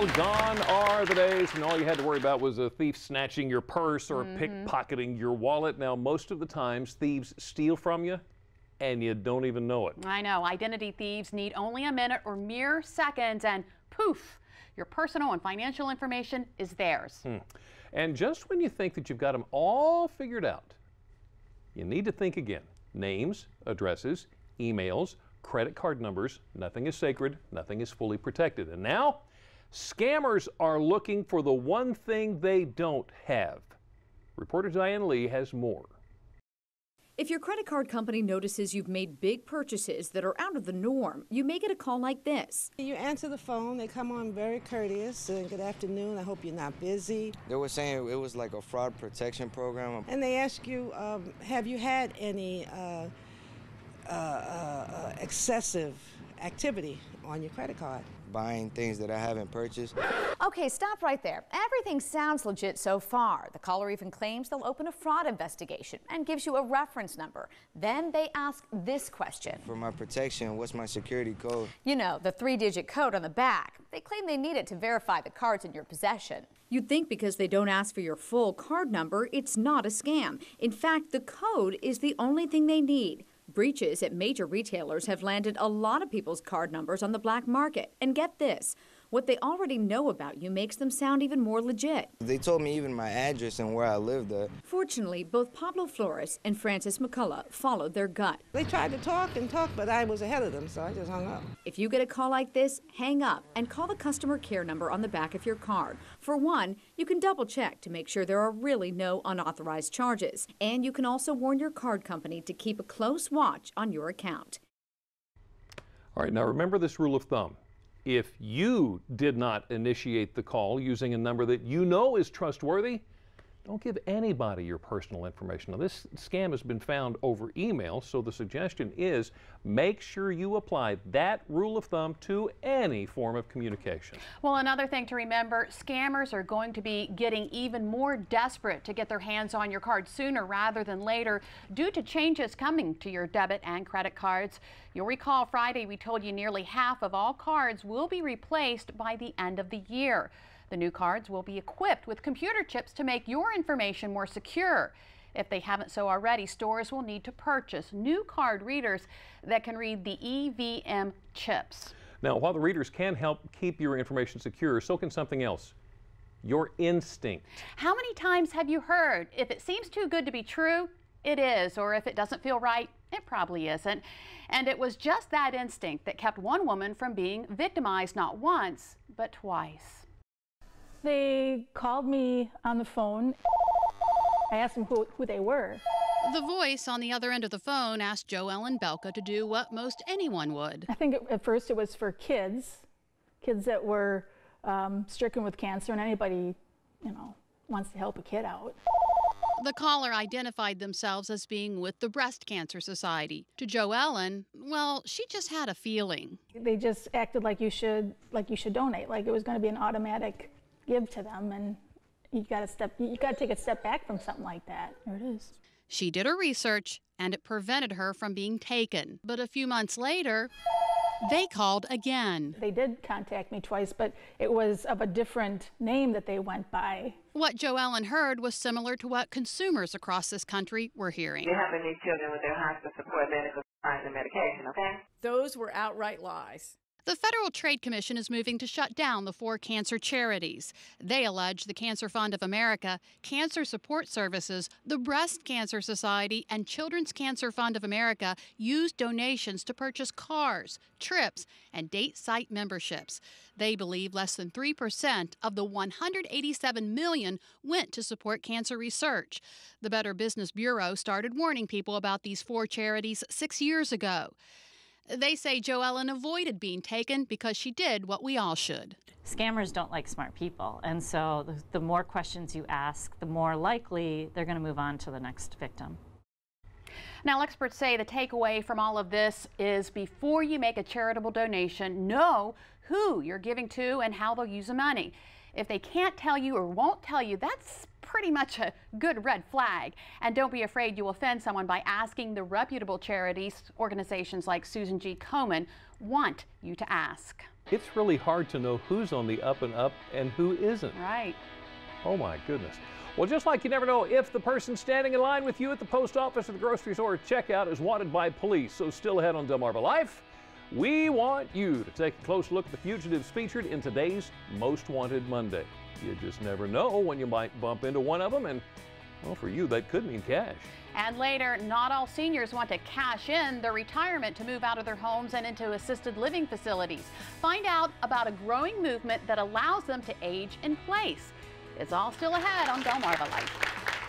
Well, gone are the days when all you had to worry about was a thief snatching your purse or pickpocketing your wallet. Now, most of the times, thieves steal from you and you don't even know it. I know. Identity thieves need only a minute or mere seconds, and poof, your personal and financial information is theirs. And just when you think that you've got them all figured out, you need to think again. Names, addresses, emails, credit card numbers, nothing is sacred, nothing is fully protected. And now, scammers are looking for the one thing they don't have. Reporter Diane Lee has more. If your credit card company notices you've made big purchases that are out of the norm, you may get a call like this. You answer the phone, they come on very courteous, and good afternoon, I hope you're not busy. They were saying it was like a fraud protection program. And they ask you, have you had any excessive activity on your credit card? Buying things that I haven't purchased. Okay, stop right there. Everything sounds legit so far. The caller even claims they'll open a fraud investigation and gives you a reference number. Then they ask this question. For my protection, what's my security code? You know, the 3-digit code on the back. They claim they need it to verify the cards in your possession. You'd think because they don't ask for your full card number, it's not a scam. In fact, the code is the only thing they need. Breaches at major retailers have landed a lot of people's card numbers on the black market. And get this, what they already know about you makes them sound even more legit. They told me even my address and where I lived at. Fortunately, both Pablo Flores and Francis McCullough followed their gut. They tried to talk and talk, but I was ahead of them, so I just hung up. If you get a call like this, hang up and call the customer care number on the back of your card. For one, you can double check to make sure there are really no unauthorized charges. And you can also warn your card company to keep a close watch on your account. All right, now remember this rule of thumb. If you did not initiate the call using a number that you know is trustworthy, don't give anybody your personal information. Now, this scam has been found over email, so the suggestion is make sure you apply that rule of thumb to any form of communication. Well, another thing to remember, scammers are going to be getting even more desperate to get their hands on your card sooner rather than later due to changes coming to your debit and credit cards. You'll recall Friday we told you nearly half of all cards will be replaced by the end of the year. The new cards will be equipped with computer chips to make your information more secure. If they haven't so already, stores will need to purchase new card readers that can read the EVM chips. Now, while the readers can help keep your information secure, so can something else, your instinct. How many times have you heard, if it seems too good to be true, it is, or if it doesn't feel right, it probably isn't. And it was just that instinct that kept one woman from being victimized not once, but twice. They called me on the phone. I asked them who they were. The voice on the other end of the phone asked JoEllen Belka to do what most anyone would. I think at first it was for kids that were stricken with cancer, and anybody, wants to help a kid out. The caller identified themselves as being with the Breast Cancer Society. To JoEllen, well, she just had a feeling. They just acted like you should donate, like it was going to be an automatic give to them, and you got to take a step back from something like that. There it is. She did her research, and it prevented her from being taken. But a few months later, they called again. They did contact me twice, but it was of a different name that they went by. What JoEllen heard was similar to what consumers across this country were hearing. They're helping these children with their hospice support, medical supplies, and medication, okay? Those were outright lies. The Federal Trade Commission is moving to shut down the 4 cancer charities. They allege the Cancer Fund of America, Cancer Support Services, the Breast Cancer Society, and Children's Cancer Fund of America used donations to purchase cars, trips, and date site memberships. They believe less than 3% of the $187 million went to support cancer research. The Better Business Bureau started warning people about these 4 charities 6 years ago. They say JoEllen avoided being taken because she did what we all should. Scammers don't like smart people, and so the more questions you ask, the more likely they're going to move on to the next victim. Now, experts say the takeaway from all of this is before you make a charitable donation, know who you're giving to and how they'll use the money. If they can't tell you or won't tell you, that's pretty much a good red flag. And don't be afraid you will offend someone by asking. The reputable charities, organizations like Susan G. Komen, want you to ask. it's really hard to know who's on the up and up and who isn't. Right. Oh my goodness. Well, just like you never know if the person standing in line with you at the post office or the grocery store at checkout is wanted by police. So still ahead on Delmarva Life, we want you to take a close look at the fugitives featured in today's Most Wanted Monday. You just never know when you might bump into one of them, and well, for you, that could mean cash. And later, not all seniors want to cash in their retirement to move out of their homes and into assisted living facilities. Find out about a growing movement that allows them to age in place. It's all still ahead on Delmarva Life.